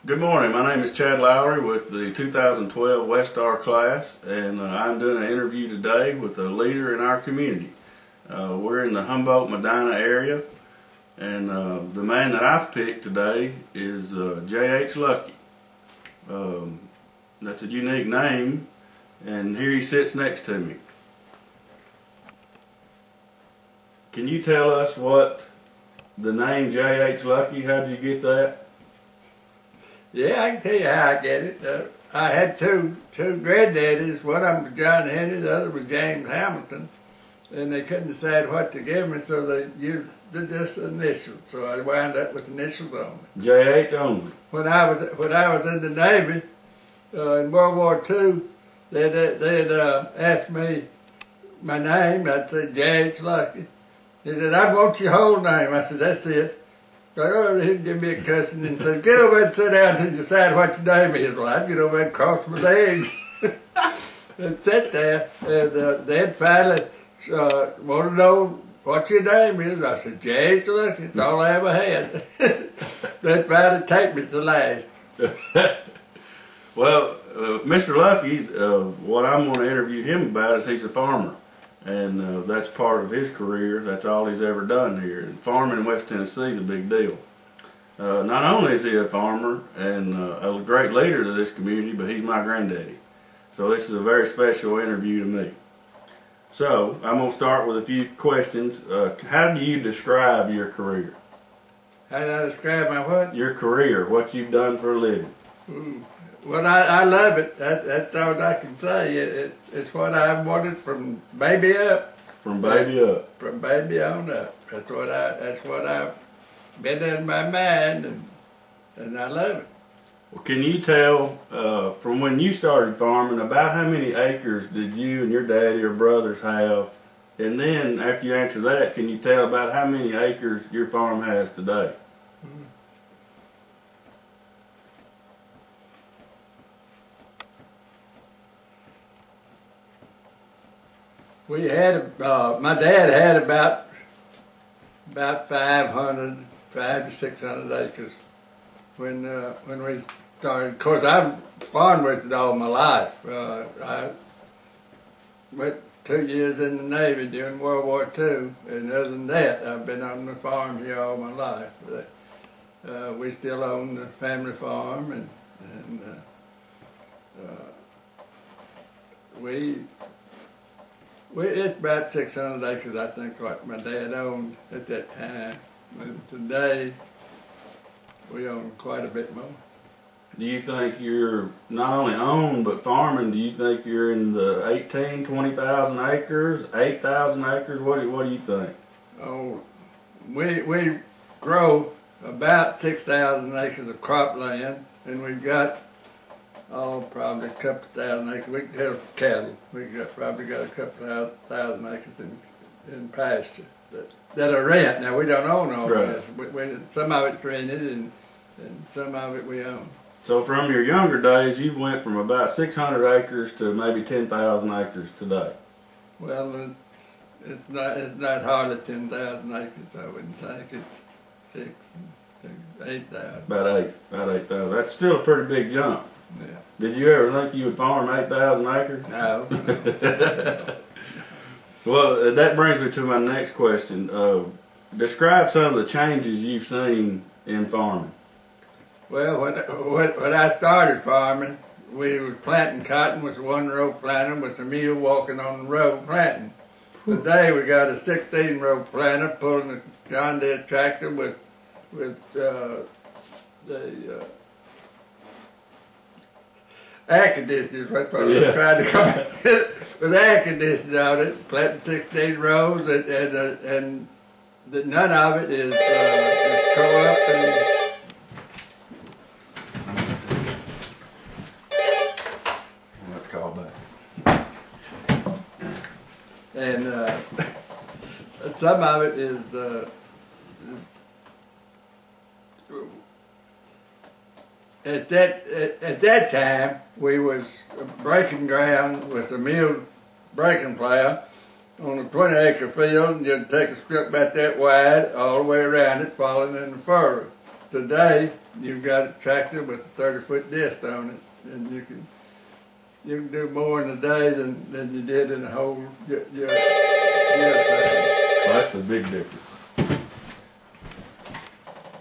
Good morning. My name is Chad Lowery with the 2012 West Star class, and I'm doing an interview today with a leader in our community. We're in the Humboldt, Medina area, and the man that I've picked today is J.H. Luckey. That's a unique name, and here he sits next to me. Can you tell us what the name J.H. Luckey, how'd you get that? Yeah, I can tell you how I get it. I had two granddaddies. One of them was John Henry, the other was James Hamilton, and they couldn't decide what to give me, so they used just the initials. So I wound up with initials on it. J.H. only. When I was in the Navy in World War II, they'd asked me my name. I'd say J.H. Luckey. They said, "I want your whole name." I said, "That's it." So he'd give me a cussing and said, "Get over and sit down and decide what your name is." Well, I'd get over and cross my legs and sit there, and they'd finally want to know what your name is. I said, "J.H. Luckey." That's all I ever had. They'd finally take me to last. Well, Mr. Luckey, what I'm going to interview him about is he's a farmer. And that's part of his career. That's all he's ever done here. And farming in West Tennessee is a big deal. Not only is he a farmer and a great leader to this community, but he's my granddaddy. So this is a very special interview to me. So I'm going to start with a few questions. How do you describe your career? How do I describe my what? Your career, what you've done for a living. Well, I love it. That's all I can say. It's what I've wanted from baby up. From baby up. From baby on up. That's what I've been in my mind, and I love it. Well, can you tell from when you started farming about how many acres did you and your daddy or brothers have? And then after you answer that, can you tell about how many acres your farm has today? We had, my dad had about 500 to 600 acres when we started. Of course, I've farmed with it all my life. I went 2 years in the Navy during World War II, and other than that, I've been on the farm here all my life. We still own the family farm, and it's about 600 acres, I think, what my dad owned at that time. And today, we own quite a bit more. Do you think you're not only owned but farming? Do you think you're in the 18, 20,000 acres, 8,000 acres? What do you think? Oh, we grow about 6,000 acres of cropland, and we've got probably a couple thousand acres. We can have cattle. Probably got a couple thousand acres in pasture that are rent. Now we don't own all that. Some of it's rented, and some of it we own. So from your younger days, you've went from about 600 acres to maybe 10,000 acres today. Well, it's not hardly 10,000 acres. I wouldn't think it's 8,000. About 8,000. That's still a pretty big jump. Yeah. Did you ever think you would farm 8,000 acres? No. Well, that brings me to my next question. Describe some of the changes you've seen in farming. Well, when I started farming, we were planting cotton with a one-row planter with a mule walking on the road planting. Today we got a 16-row planter pulling a John Deere tractor with the air conditioners. That's what I was trying to come at. With air conditioners on it, planting 16 rows, and none of it is tore up and. And some of it is at that time we was breaking ground with a mule breaking plow on a 20-acre field, and you'd take a strip about that wide all the way around it, falling in the furrow. today you've got a tractor with a 30-foot disc on it, and you can do more in a day than you did in a whole year. Well, that's a big difference.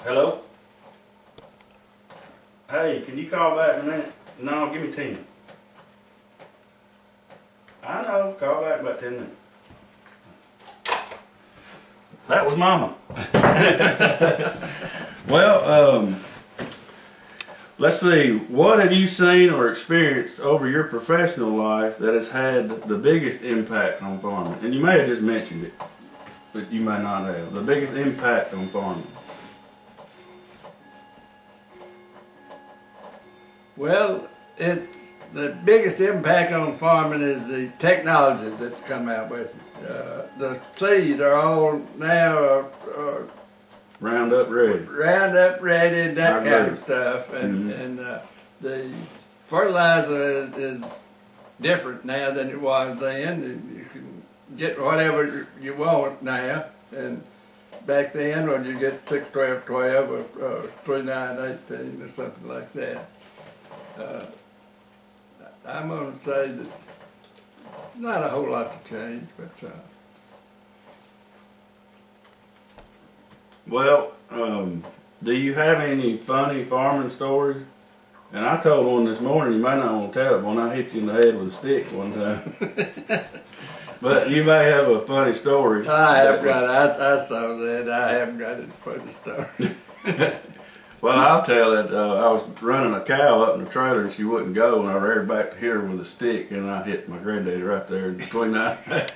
Hello? Hey, can you call back in a minute? No, give me 10. I know, call back in about 10 minutes. That was Mama. Well, let's see. What have you seen or experienced over your professional life that has had the biggest impact on farming? And you may have just mentioned it, but you may not have. The biggest impact on farming. Well, the biggest impact on farming is the technology that's come out with it. The seeds are all now Roundup ready. Roundup ready, that kind of stuff, and the fertilizer is different now than it was then. You can get whatever you want now, and back then when you get 6-12-12 or 3-9-18 or something like that. I'm going to say that not a whole lot to change, but well, do you have any funny farming stories? And I told one this morning. You might not want to tell it when I hit you in the head with a stick one time. But you may have a funny story. I have got. I saw that. I haven't got any funny story. Well, I'll tell it. I was running a cow up in the trailer and she wouldn't go, and I reared back to hit her with a stick, and I hit my granddaddy right there between the eyes.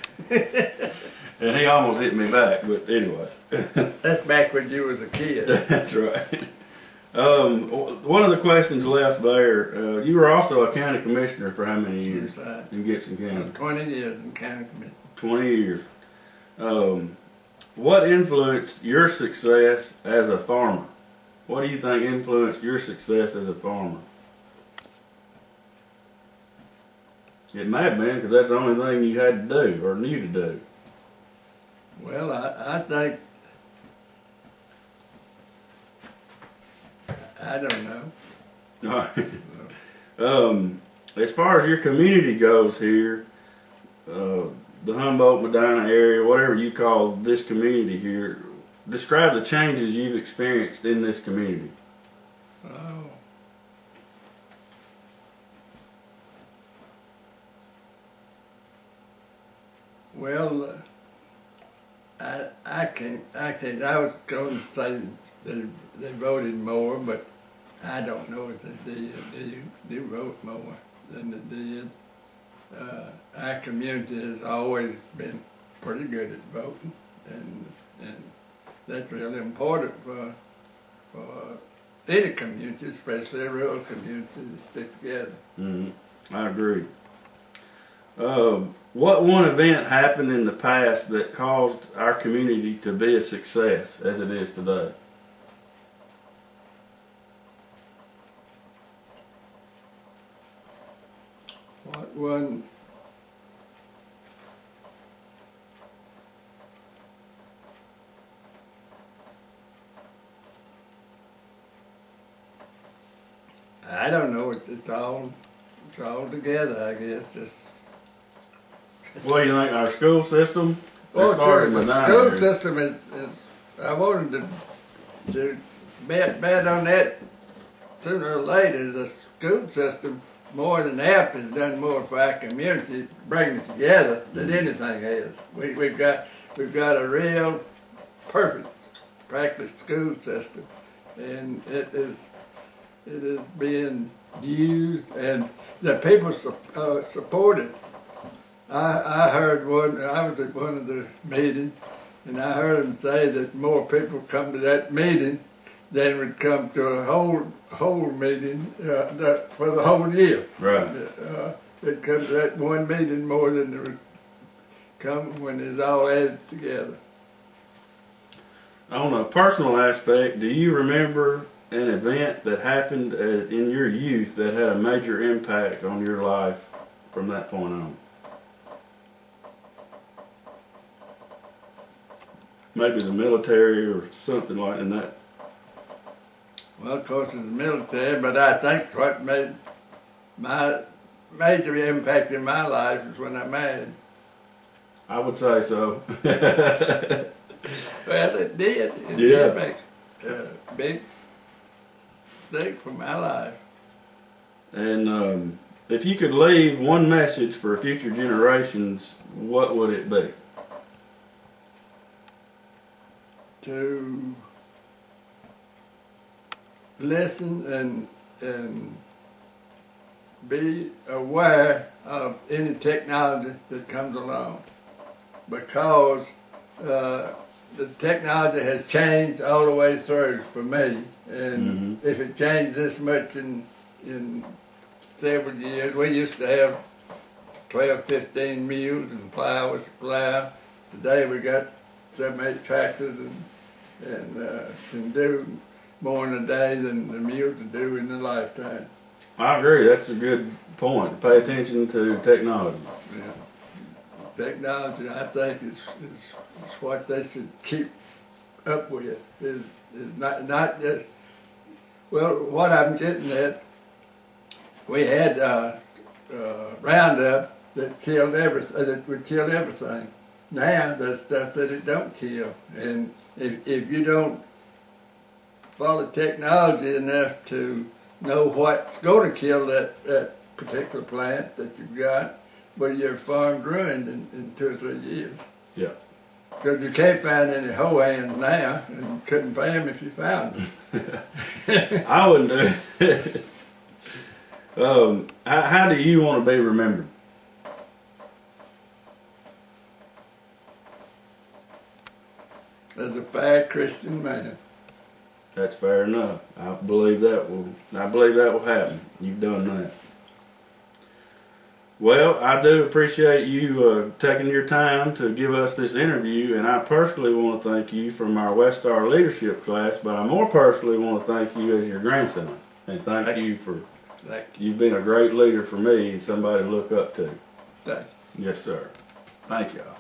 And he almost hit me back, but anyway. That's back when you was a kid. That's right. One of the questions left there, you were also a county commissioner for how many years in Gibson County? 20 years in county commissioner. 20 years. What influenced your success as a farmer? What do you think influenced your success as a farmer? It may have been because that's the only thing you had to do or knew to do. Well, I think, I don't know. All right. As far as your community goes here, the Humboldt, Medina area, whatever you call this community here, describe the changes you've experienced in this community. Oh. Well, I can't. I was going to say they voted more, but I don't know if they did. They vote more than they did. Our community has always been pretty good at voting, and that's really important for any community, especially a rural community, to stick together. I agree. What one event happened in the past that caused our community to be a success as it is today? What one? I don't know. It's all together, I guess. Just. What do you think? Our school system? Well, sure, the school system is. I wanted to bet on that sooner or later. The school system, more than half, has done more for our community, bringing it together than anything else. We've got a real perfect practice school system, and it is being used, and the people support it. I heard I was at one of the meetings, and I heard them say that more people come to that meeting than would come to a whole meeting for the whole year. Right. They'd come to that one meeting more than they would come when it's all added together. On a personal aspect, do you remember an event that happened in your youth that had a major impact on your life from that point on? Maybe the military or something like that. Well, of course, in the military, but I think what made my major impact in my life was when I married. I would say so. Well, it did. It Yeah. did make a big thing for my life. And if you could leave one message for future generations, what would it be? To listen and be aware of any technology that comes along, because the technology has changed all the way through for me, and if it changed this much in several years, we used to have 12, 15 mules and plow with a plow. Today we got 7, 8 tractors and can do more in a day than the mules can do in a lifetime. I agree. That's a good point. Pay attention to technology. Yeah. Technology, I think, is what they should keep up with. Is not just, well, what I'm getting at, we had Roundup that killed everything, that would kill everything. Now there's stuff that it don't kill, and if you don't follow technology enough to know what's going to kill that particular plant that you've got, well, your farm's ruined in 2 or 3 years. Yeah. Because you can't find any hoe hands now, and you couldn't pay them if you found them. I wouldn't do it. How do you want to be remembered? As a fair Christian man. That's fair enough. I believe that will happen. You've done that. Well, I do appreciate you taking your time to give us this interview, and I personally want to thank you from our West Star leadership class, but I more personally want to thank you as your grandson, and thank you for, you've been a great leader for me and somebody to look up to. Thank you. Yes, sir. Thank y'all.